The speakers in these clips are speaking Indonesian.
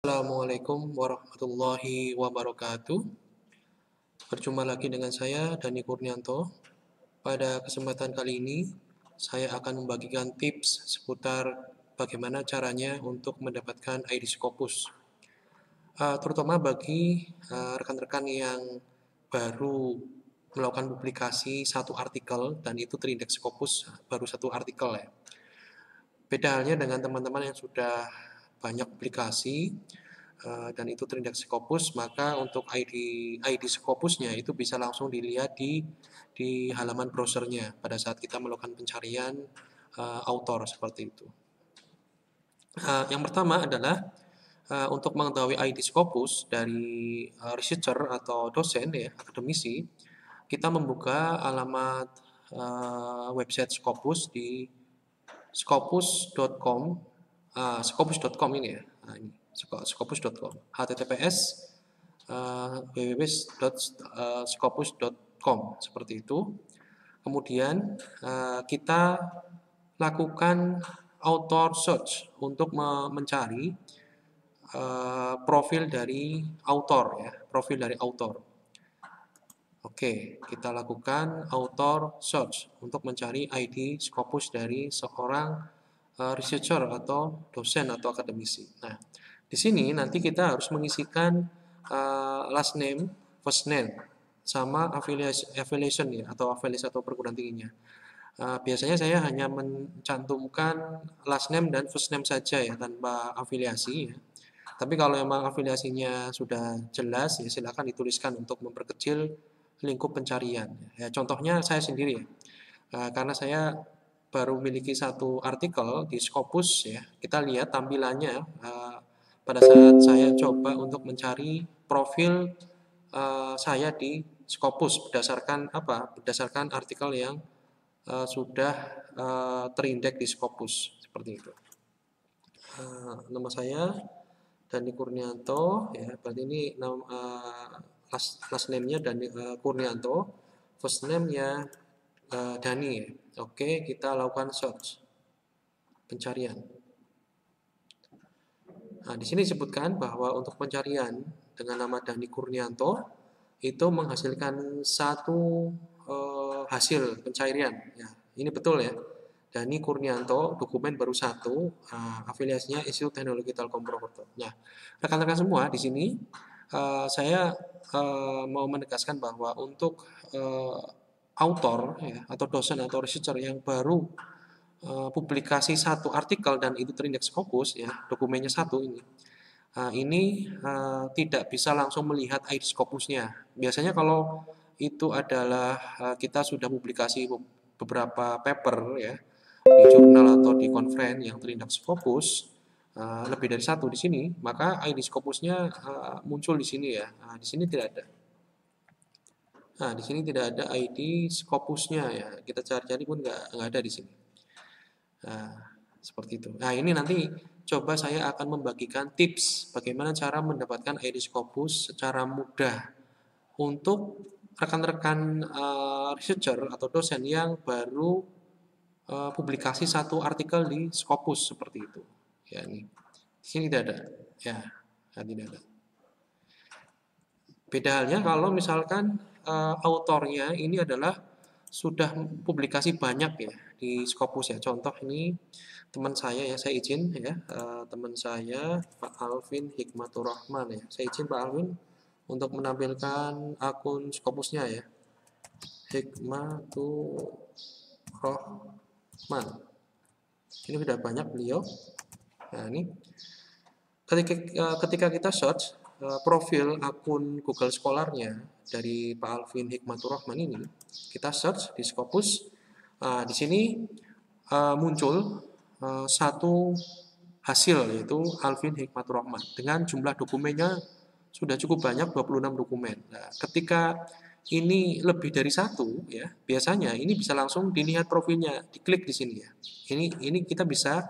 Assalamualaikum warahmatullahi wabarakatuh. Berjumpa lagi dengan saya, Dani Kurnianto. Pada kesempatan kali ini, saya akan membagikan tips seputar bagaimana caranya untuk mendapatkan ID Scopus. Terutama bagi rekan-rekan yang baru melakukan publikasi satu artikel dan itu terindeks Scopus baru satu artikel ya. Beda halnya dengan teman-teman yang sudah banyak publikasi dan itu terindeks Scopus, maka untuk ID Scopusnya itu bisa langsung dilihat di halaman browsernya pada saat kita melakukan pencarian author seperti itu. Yang pertama adalah untuk mengetahui ID Scopus dari researcher atau dosen ya, akademisi, kita membuka alamat website Scopus di scopus.com, scopus.com ini ya, ini scopus.com, https www.scopus.com seperti itu. Kemudian kita lakukan author search untuk mencari profil dari author ya, profil dari author. Oke, kita lakukan author search untuk mencari ID Scopus dari seorang researcher atau dosen atau akademisi. Nah, di sini nanti kita harus mengisikan last name, first name, sama affiliation ya, atau affiliasi atau perguruan tingginya. Biasanya saya hanya mencantumkan last name dan first name saja ya, tanpa afiliasi ya. Tapi kalau memang afiliasinya sudah jelas ya silakan dituliskan untuk memperkecil lingkup pencarian. Ya, contohnya saya sendiri ya. Karena saya baru memiliki satu artikel di Scopus ya. Kita lihat tampilannya pada saat saya coba untuk mencari profil saya di Scopus berdasarkan apa? Berdasarkan artikel yang sudah terindeks di Scopus seperti itu. Nama saya Dani Kurnianto ya, berarti ini last name-nya Dani Kurnianto, first name-nya Dani ya. Oke, kita lakukan search pencarian. Nah, di sini disebutkan bahwa untuk pencarian dengan nama Dani Kurnianto itu menghasilkan satu hasil pencarian ya. Ini betul ya. Dani Kurnianto, dokumen baru satu, afiliasinya Institut Teknologi Telkom Purwokerto. Nah, rekan-rekan semua di sini saya mau menegaskan bahwa untuk author ya, atau dosen atau researcher yang baru publikasi satu artikel dan itu terindeks Scopus ya, dokumennya satu ini tidak bisa langsung melihat ID Scopusnya. Biasanya kalau itu adalah kita sudah publikasi beberapa paper ya di jurnal atau di conference yang terindeks Scopus lebih dari satu di sini, maka ID Scopusnya muncul di sini ya. Di sini tidak ada. Nah, di sini tidak ada ID Scopusnya ya. Kita cari-cari pun nggak ada di sini. Nah, seperti itu. Nah, ini nanti coba saya akan membagikan tips bagaimana cara mendapatkan ID Scopus secara mudah untuk rekan-rekan researcher atau dosen yang baru publikasi satu artikel di Scopus seperti itu. Ya, ini. Di sini tidak ada. Ya, tidak ada. Beda halnya kalau misalkan autornya ini adalah sudah publikasi banyak ya di Scopus ya. Contoh ini teman saya ya, saya izin ya, teman saya Pak Alvin Hikmatur Rahman ya. Saya izin Pak Alvin untuk menampilkan akun Scopusnya ya. Hikmatur Rahman. Ini sudah banyak beliau. Nah, ini ketika kita search profil akun Google Scholar-nya dari Pak Alvin Hikmatur Rahman ini, kita search di Scopus. Di sini muncul satu hasil yaitu Alvin Hikmatur Rahman dengan jumlah dokumennya sudah cukup banyak, 26 dokumen. Nah, ketika ini lebih dari satu ya, biasanya ini bisa langsung dilihat profilnya, diklik di sini ya. Ini kita bisa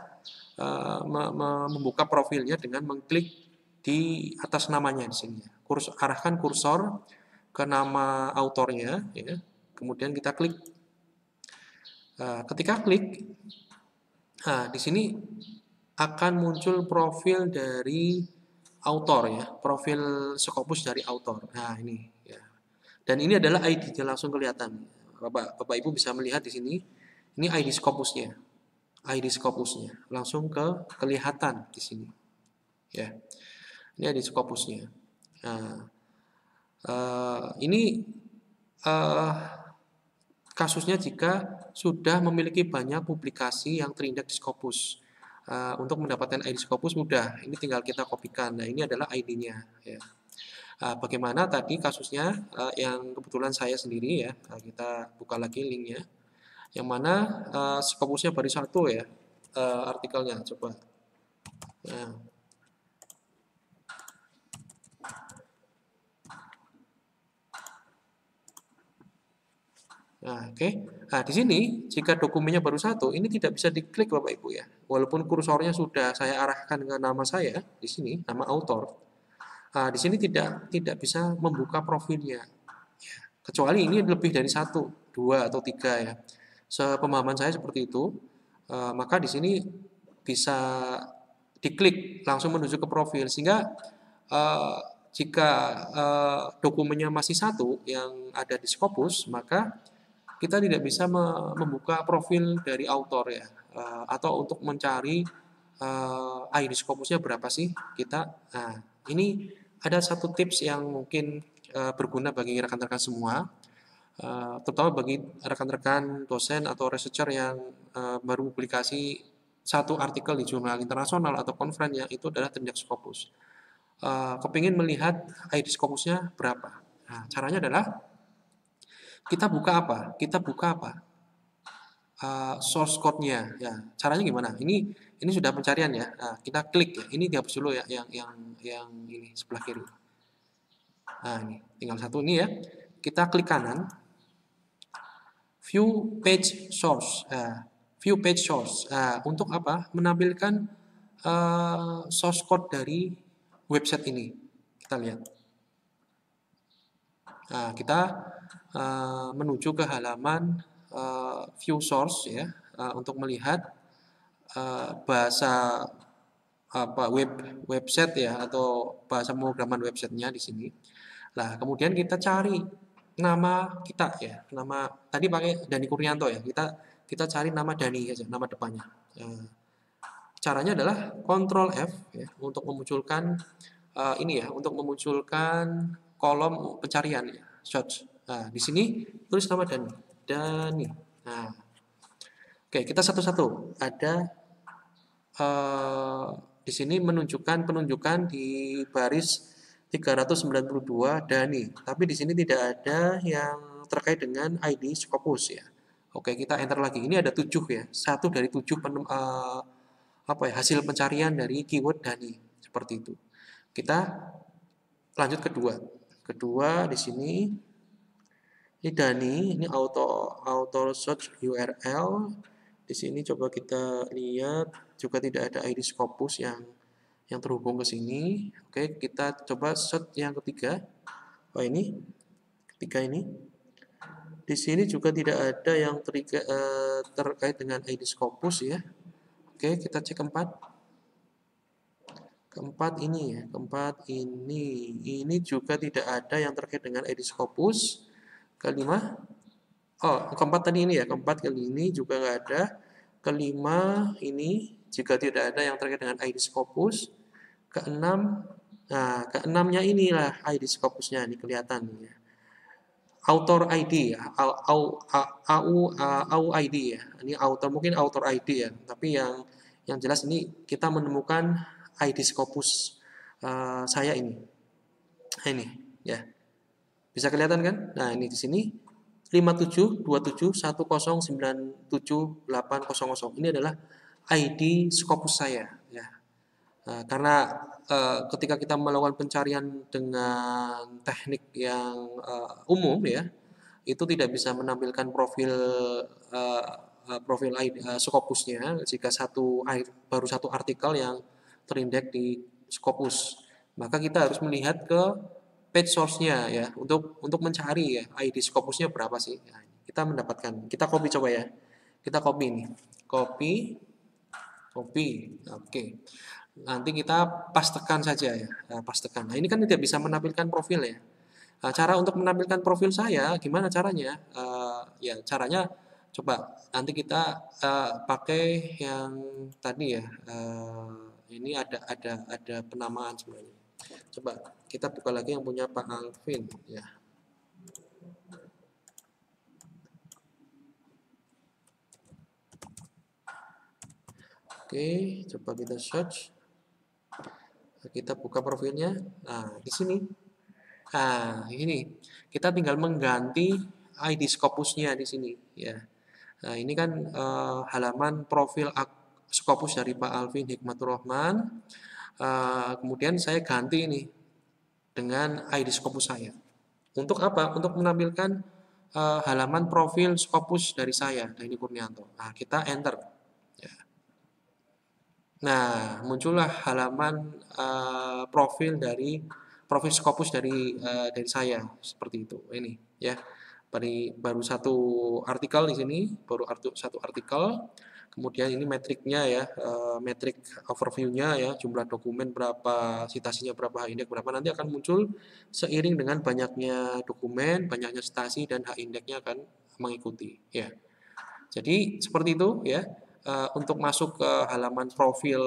membuka profilnya dengan mengklik di atas namanya di sini. Arahkan kursor ke nama autornya, ya. Kemudian kita klik. Ketika klik, di sini akan muncul profil dari author ya, profil Scopus dari author. Nah, ini ya. Dan ini adalah ID-nya langsung kelihatan. Bapak Ibu bisa melihat di sini. Ini ID Scopusnya. ID Scopusnya langsung kelihatan di sini. Ya. Ini ID Scopusnya. Nah, ini uh, kasusnya jika sudah memiliki banyak publikasi yang terindeks di Scopus. Untuk mendapatkan ID Scopus mudah, ini tinggal kita kopikan. Nah, ini adalah ID-nya. Ya. Bagaimana tadi kasusnya yang kebetulan saya sendiri ya, kita buka lagi linknya. Yang mana Scopusnya baru satu ya, artikelnya coba. Nah, oke. Nah, di sini jika dokumennya baru satu, ini tidak bisa diklik Bapak Ibu ya. Walaupun kursornya sudah saya arahkan ke nama saya di sini, nama author. Di sini tidak bisa membuka profilnya. Kecuali ini lebih dari satu, dua atau tiga ya. Sepemahaman saya seperti itu. Maka di sini bisa diklik langsung menuju ke profil sehingga eh, jika dokumennya masih satu yang ada di Scopus, maka kita tidak bisa membuka profil dari author ya, atau untuk mencari ID Scopusnya berapa sih kita. Nah, ini ada satu tips yang mungkin berguna bagi rekan-rekan semua, terutama bagi rekan-rekan dosen atau researcher yang baru publikasi satu artikel di jurnal internasional atau conference yang itu adalah terindeks Scopus. Kepingin melihat ID Scopusnya berapa. Nah, caranya adalah kita buka apa? Kita buka apa? Source code-nya. Ya, caranya gimana? Ini sudah pencarian ya. Nah, kita klik ya. Ini dihapus dulu ya yang ini sebelah kiri. Nah, ini tinggal satu ini ya. Kita klik kanan. View page source. View page source. Untuk apa? Menampilkan source code dari website ini. Kita lihat. Nah, kita menuju ke halaman view source ya, untuk melihat bahasa website ya, atau bahasa pemrograman websitenya di sini. Nah, kemudian kita cari nama kita ya, nama tadi pakai Dani Kurnianto ya, kita cari nama Dani aja, nama depannya. Caranya adalah Ctrl F ya, untuk memunculkan ini ya, untuk memunculkan kolom pencarian ya, search. Nah, di sini tulis nama Dani. Nah, oke, kita satu-satu. Ada di sini penunjukan di baris 392 Dani. Tapi di sini tidak ada yang terkait dengan ID Scopus ya. Oke, kita enter lagi. Ini ada 7 ya. Satu dari 7 hasil pencarian dari keyword Dani. Seperti itu. Kita lanjut kedua. Kedua di sini ini Dani, ini auto search URL. Di sini coba kita lihat juga tidak ada ID Scopus yang terhubung ke sini. Oke, kita coba search yang ketiga. Oh, ini ketiga ini. Di sini juga tidak ada yang terkait dengan ID Scopus ya. Oke, kita cek keempat. Keempat ini ya, keempat ini juga tidak ada yang terkait dengan ID Scopus. Kelima, keempat tadi ini ya, keempat kali ini juga nggak ada. Kelima ini jika tidak ada yang terkait dengan ID Scopus. Keenam, nah keenamnya inilah ID Scopusnya, ini kelihatan ya. Author ID ya, AU ID ya. Ini author, mungkin author ID ya, tapi yang jelas ini kita menemukan ID Scopus saya ini. Nah, ini ya. Bisa kelihatan kan? Nah, ini di sini 572710978000. Ini adalah ID Scopus saya ya. Karena ketika kita melakukan pencarian dengan teknik yang umum ya, itu tidak bisa menampilkan profil ID, Scopusnya jika baru satu artikel yang terindeks di Scopus. Maka kita harus melihat ke page source-nya ya, untuk mencari ya ID Scopusnya berapa sih. Nah, kita mendapatkan. Kita copy coba ya. Kita copy ini. Copy. Oke. Nanti kita pastekan saja ya, pastekan. Nah, ini kan tidak bisa menampilkan profil ya. Nah, cara untuk menampilkan profil saya gimana caranya? Ya caranya coba nanti kita pakai yang tadi ya. Ini ada penamaan sebenarnya. Coba kita buka lagi yang punya Pak Alvin ya. Oke, coba kita search. Kita buka profilnya. Nah, di sini. Nah, ini kita tinggal mengganti ID Scopusnya di sini ya. Nah, ini kan halaman profil Scopus dari Pak Alvin Hikmatur Rahman. Kemudian saya ganti ini dengan ID Scopus saya. Untuk apa? Untuk menampilkan halaman profil Scopus dari saya, Daini Kurnianto. Nah, kita enter. Ya. Nah, muncullah halaman profil Scopus dari saya seperti itu. Ini ya. Baru satu artikel di sini, baru satu artikel. Kemudian ini metriknya ya, metrik overview-nya ya, jumlah dokumen berapa, citasinya berapa, hak indeks berapa, nanti akan muncul seiring dengan banyaknya dokumen, banyaknya citasi dan hak indeksnya akan mengikuti ya. Jadi seperti itu ya. Untuk masuk ke halaman profil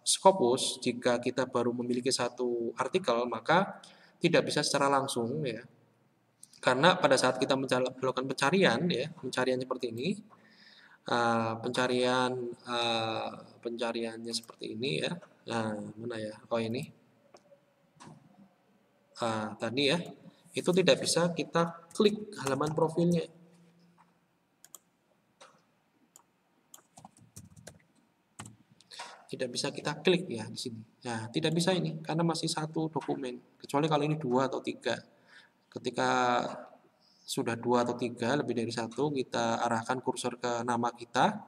Scopus, jika kita baru memiliki satu artikel, maka tidak bisa secara langsung ya. Karena pada saat kita melakukan pencarian ya, pencarian seperti ini, pencariannya seperti ini ya. Nah, mana ya? Oh ini. Tadi ya, itu tidak bisa kita klik halaman profilnya. Tidak bisa kita klik ya di sini. Nah, tidak bisa ini karena masih satu dokumen. Kecuali kalau ini 2 atau 3. Ketika sudah 2 atau 3 lebih dari satu, kita arahkan kursor ke nama kita,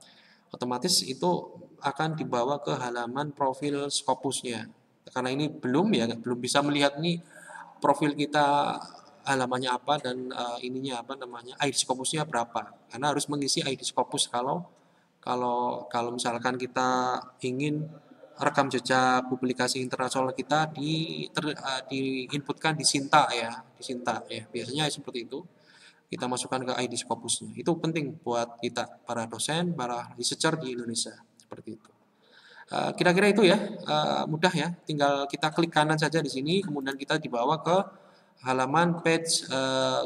otomatis itu akan dibawa ke halaman profil Scopusnya. Karena ini belum bisa melihat nih profil kita halamannya apa dan ininya apa namanya ID Scopusnya berapa. Karena harus mengisi ID Scopus kalau kalau kalau misalkan kita ingin rekam jejak publikasi internasional kita diinputkan di Sinta ya, di Sinta ya. Biasanya seperti itu. Kita masukkan ke ID Scopusnya. Itu penting buat kita para dosen, para researcher di Indonesia seperti itu. Kira-kira itu ya, mudah ya. Tinggal kita klik kanan saja di sini, kemudian kita dibawa ke halaman page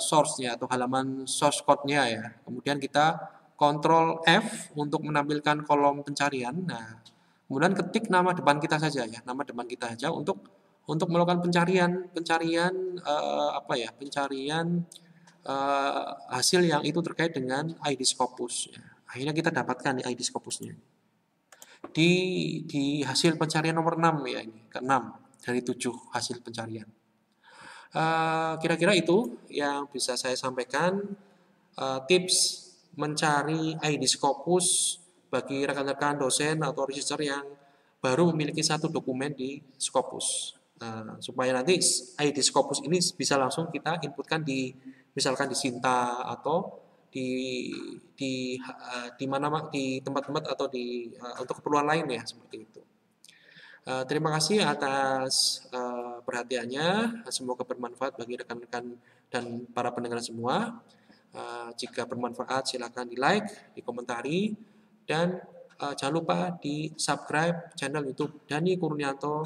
source-nya atau halaman source code-nya ya. Kemudian kita Ctrl F untuk menampilkan kolom pencarian. Nah, kemudian ketik nama depan kita saja ya, nama depan kita saja untuk melakukan pencarian apa ya, pencarian hasil yang itu terkait dengan ID Scopus. Ya. Akhirnya kita dapatkan ID Scopusnya di hasil pencarian nomor 6 ya ini, ke-6 dari 7 hasil pencarian. Kira-kira itu yang bisa saya sampaikan, tips mencari ID Scopus bagi rekan-rekan dosen atau researcher yang baru memiliki satu dokumen di Scopus. Supaya nanti ID Scopus ini bisa langsung kita inputkan misalkan di Sinta atau di mana di tempat-tempat atau untuk keperluan lain ya seperti itu. Terima kasih atas perhatiannya. Semoga bermanfaat bagi rekan-rekan dan para pendengar semua. Jika bermanfaat silakan di like, di komentari, dan jangan lupa di subscribe channel YouTube Dani Kurnianto.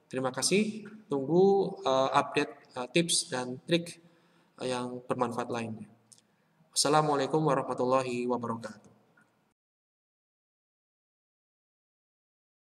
Terima kasih. Tunggu update tips dan trik yang bermanfaat lainnya. Assalamualaikum warahmatullahi wabarakatuh.